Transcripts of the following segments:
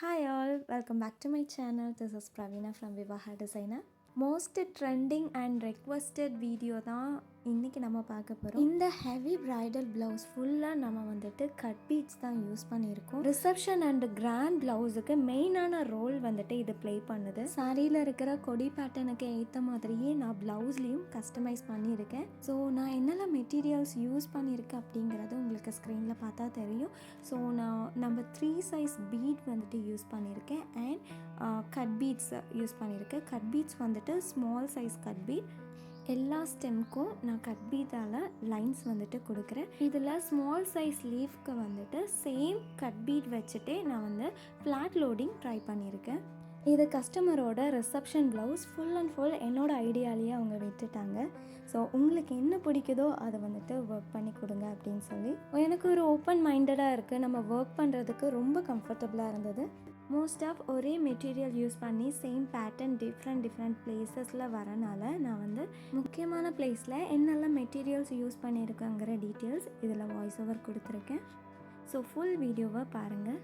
Hi all, welcome back to my channel. This is Praveena from Vivaha Designer. Most trending and requested video தான் இன்றைக்கி நம்ம பார்க்க போகிறோம். இந்த ஹெவி பிரைடல் ப்ளவுஸ் ஃபுல்லாக நம்ம வந்துட்டு கட் பீட்ஸ் தான் யூஸ் பண்ணியிருக்கோம். ரிசப்ஷன் அண்ட் கிராண்ட் ப்ளவுஸுக்கு மெயினான ரோல் வந்துட்டு இது ப்ளே பண்ணுது. சாரியில் இருக்கிற கொடி பேட்டர்னுக்கு ஏற்ற மாதிரியே நான் ப்ளவுஸ்லேயும் கஸ்டமைஸ் பண்ணியிருக்கேன். ஸோ நான் என்னெல்லாம் மெட்டீரியல்ஸ் யூஸ் பண்ணியிருக்கேன் அப்படிங்கிறது உங்களுக்கு ஸ்க்ரீனில் பார்த்தா தெரியும். ஸோ நம்ம 3 சைஸ் பீட் வந்துட்டு யூஸ் பண்ணியிருக்கேன் அண்ட் கட் பீட்ஸ் யூஸ் பண்ணியிருக்கேன். கட் பீட்ஸ் வந்துட்டு ஸ்மால் சைஸ் கட் பீட். எல்லா ஸ்டெம்க்கும் நான் கட் பீட்டால் லைன்ஸ் வந்துட்டு கொடுக்குறேன். இதில் ஸ்மால் சைஸ் லீஃப்க்கு வந்துட்டு சேம் கட் பீட் வச்சுட்டே நான் வந்து ஃப்ளாட் லோடிங் ட்ரை பண்ணியிருக்கேன். இது கஸ்டமரோட reception blouse full and full என்னோடய ஐடியாலேயே அவங்க விட்டுட்டாங்க. ஸோ உங்களுக்கு என்ன பிடிக்குதோ அதை வந்துட்டு ஒர்க் பண்ணி கொடுங்க அப்படின்னு சொல்லி எனக்கு ஒரு ஓப்பன் மைண்டடாக இருக்குது. நம்ம ஒர்க் பண்ணுறதுக்கு ரொம்ப கம்ஃபர்டபுளாக இருந்தது. மோஸ்ட் ஆஃப் ஒரே மெட்டீரியல் யூஸ் பண்ணி சேம் பேட்டர்ன் டிஃப்ரெண்ட் பிளேசஸில் வரனால நான் வந்து முக்கியமான பிளேஸில் என்னெல்லாம் மெட்டீரியல்ஸ் யூஸ் பண்ணியிருக்கேங்கிற டீட்டெயில்ஸ் இதில் வாய்ஸ் ஓவர் கொடுத்துருக்கேன். ஸோ ஃபுல் வீடியோவை பாருங்கள்.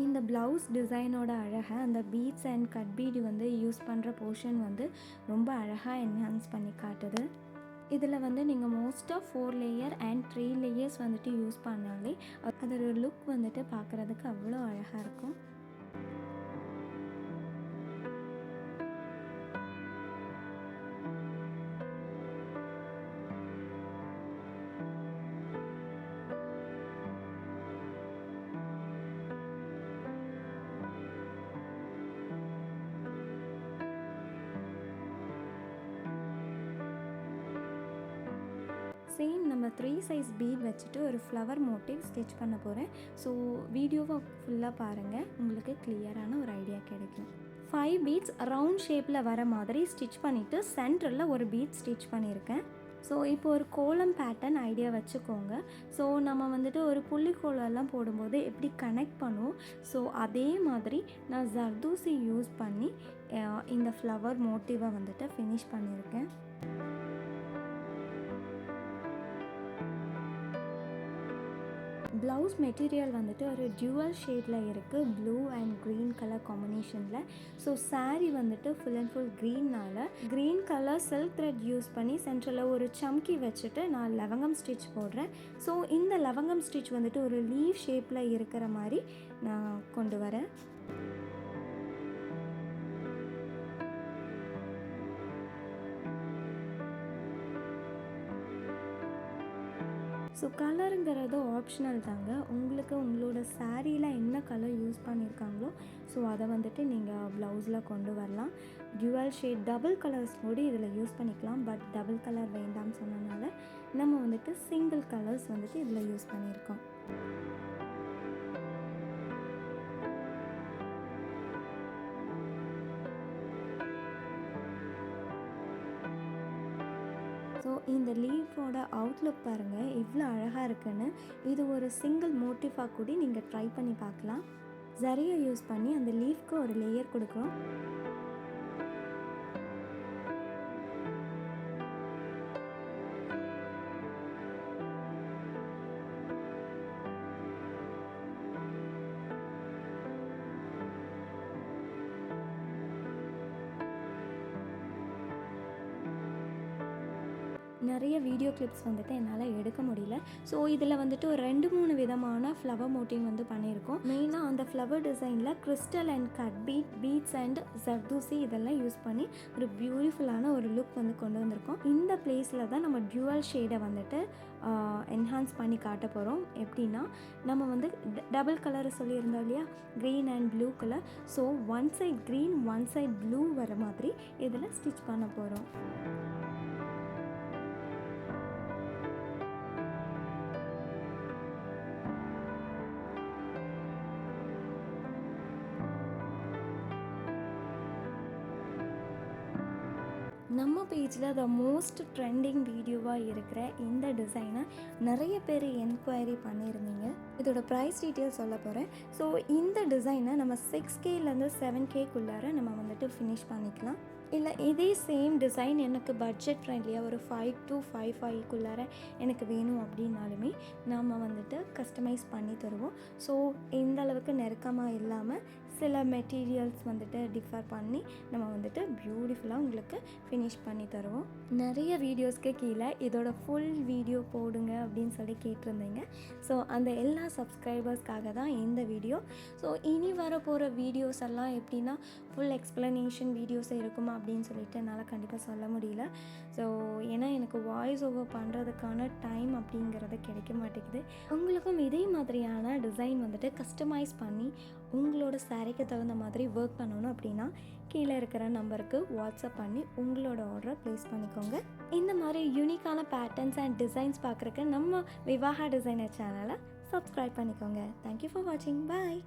இந்த ப்ளவுஸ் டிசைனோட அழகை அந்த பீட்ஸ் அண்ட் கட் பீட் வந்து யூஸ் பண்ணுற போர்ஷன் வந்து ரொம்ப அழகாக என்ஹான்ஸ் பண்ணி காட்டுது. இதில் வந்து நீங்கள் most of 4 layer and 3 layers வந்துட்டு யூஸ் பண்ணாலே அதோட லுக் வந்துட்டு பார்க்குறதுக்கு அவ்வளோ அழகாக இருக்கும். சேம் நம்ம 3 சைஸ் பீட் வச்சுட்டு ஒரு ஃப்ளவர் மோட்டிவ் ஸ்டிச் பண்ண போகிறேன். ஸோ வீடியோவை ஃபுல்லாக பாருங்கள், உங்களுக்கு கிளியரான ஒரு ஐடியா கிடைக்கும். 5 பீட்ஸ் ரவுண்ட் ஷேப்பில் வர மாதிரி ஸ்டிச் பண்ணிவிட்டு சென்டரில் ஒரு பீட் ஸ்டிச் பண்ணியிருக்கேன். ஸோ இப்போ ஒரு கோலம் பேட்டர்ன் ஐடியா வச்சுக்கோங்க. ஸோ நம்ம வந்துட்டு ஒரு புள்ளி கோலம்லாம் போடும்போது எப்படி கனெக்ட் பண்ணுவோம், ஸோ அதே மாதிரி நான் ஜர்தூசி யூஸ் பண்ணி இந்த ஃப்ளவர் மோட்டிவை வந்துட்டு ஃபினிஷ் பண்ணியிருக்கேன். ப்ளவுஸ் மெட்டீரியல் வந்துட்டு ஒரு டியூவல் ஷேடில் இருக்குது, ப்ளூ அண்ட் க்ரீன் கலர் காம்பினேஷனில். ஸோ சாரீ வந்துட்டு ஃபுல் அண்ட் ஃபுல் க்ரீன்னால் green colour silk thread use பண்ணி சென்டரில் ஒரு சம்கி வச்சுட்டு நான் லவங்கம் ஸ்டிச் போடுறேன். ஸோ இந்த லவங்கம் ஸ்டிச் வந்துட்டு ஒரு லீவ் ஷேப்பில் இருக்கிற மாதிரி நான் கொண்டு வரேன். ஸோ கலருங்கிறது ஆப்ஷனல் தாங்க. உங்களுக்கு உங்களோட சாரியில் என்ன கலர் யூஸ் பண்ணியிருக்காங்களோ ஸோ அதை வந்துட்டு நீங்கள் ப்ளவுஸில் கொண்டு வரலாம். டியூவல் ஷேட் டபுள் கலர்ஸ் கூட இதில் யூஸ் பண்ணிக்கலாம். பட் டபுள் கலர் வேண்டாம்னு சொன்னனால நம்ம வந்துட்டு சிங்கிள் கலர்ஸ் வந்துட்டு இதில் யூஸ் பண்ணியிருக்கோம். ஸோ இந்த லீஃபோட அவுட்லுக் பாருங்கள் எவ்வளோ அழகாக இருக்குன்னு. இது ஒரு சிங்கிள் மோட்டிஃபாக கூட நீங்கள் ட்ரை பண்ணி பார்க்கலாம். ஜரியை யூஸ் பண்ணி அந்த லீஃப்க்கு ஒரு லேயர் கொடுக்குறோம். நிறைய வீடியோ கிளிப்ஸ் வந்துட்டு என்னால் எடுக்க முடியல. ஸோ இதில் வந்துட்டு ஒரு 2-3 விதமான ஃப்ளவர் மோட்டிவ் வந்து பண்ணியிருக்கோம். மெயினாக அந்த ஃப்ளவர் டிசைனில் crystal and cut beads and ஜர்தூசி இதெல்லாம் யூஸ் பண்ணி ஒரு பியூட்டிஃபுல்லான ஒரு லுக் வந்து கொண்டு வந்திருக்கோம். இந்த பிளேஸில் தான் நம்ம டியூவல் ஷேடை வந்துட்டு என்ஹான்ஸ் பண்ணி காட்ட போகிறோம். எப்படின்னா நம்ம வந்து டபுள் கலர் சொல்லியிருந்தோம் இல்லையா, green and blue colour. So one side green one side blue வர மாதிரி இதில் ஸ்டிச் பண்ண போகிறோம். நம்ம பேஜில் த மோஸ்ட் ட்ரெண்டிங் வீடியோவாக இருக்கிற இந்த டிசைனை நிறைய பேர் என்கொயரி பண்ணியிருந்தீங்க. இதோட ப்ரைஸ் டீட்டெயில்ஸ் சொல்ல போகிறேன். ஸோ இந்த டிசைனை நம்ம 6Kலேருந்து 7Kக்குள்ளார நம்ம வந்துட்டு ஃபினிஷ் பண்ணிக்கலாம். இல்லை இதே சேம் டிசைன் எனக்கு பட்ஜெட் ஃப்ரெண்ட்லியாக ஒரு 5 to 5.5 எனக்கு வேணும் அப்படின்னாலுமே நாம் வந்துட்டு கஸ்டமைஸ் பண்ணி தருவோம். ஸோ இந்த அளவுக்கு நெருக்கமாக இல்லாமல் சில மெட்டீரியல்ஸ் வந்துட்டு டிஃபர் பண்ணி நம்ம வந்துட்டு பியூட்டிஃபுல்லாக உங்களுக்கு ஃபினிஷ் பண்ணி தருவோம். நிறைய வீடியோஸ்க்கு கீழே இதோட ஃபுல் வீடியோ போடுங்க அப்படின்னு சொல்லி கேட்டிருந்தீங்க. ஸோ அந்த எல்லா சப்ஸ்கிரைபர்ஸ்க்காக தான் இந்த வீடியோ. ஸோ இனி வர போகிற வீடியோஸ் எல்லாம் எப்படின்னா ஃபுல் எக்ஸ்ப்ளனேஷன் வீடியோஸே இருக்குமா அப்படின்னு சொல்லிட்டு என்னால் கண்டிப்பாக சொல்ல முடியல. ஸோ ஏன்னா எனக்கு வாய்ஸ் ஓவர் பண்ணுறதுக்கான டைம் அப்படிங்கிறது கிடைக்க மாட்டேங்குது. உங்களுக்கும் இதே மாதிரியான டிசைன் வந்துட்டு கஸ்டமைஸ் பண்ணி உங்களோட சாரீக்கு தகுந்த மாதிரி ஒர்க் பண்ணணும் அப்படின்னா கீழே இருக்கிற நம்பருக்கு வாட்ஸ்அப் பண்ணி உங்களோட ஆர்டரை ப்ளேஸ் பண்ணிக்கோங்க. இந்த மாதிரி யூனிக்கான பேட்டர்ன்ஸ் அண்ட் டிசைன்ஸ் பார்க்குறக்கு நம்ம விவாஹா டிசைனர் சேனலை சப்ஸ்கிரைப் பண்ணிக்கோங்க. தேங்க்யூ ஃபார் வாட்சிங். பாய்.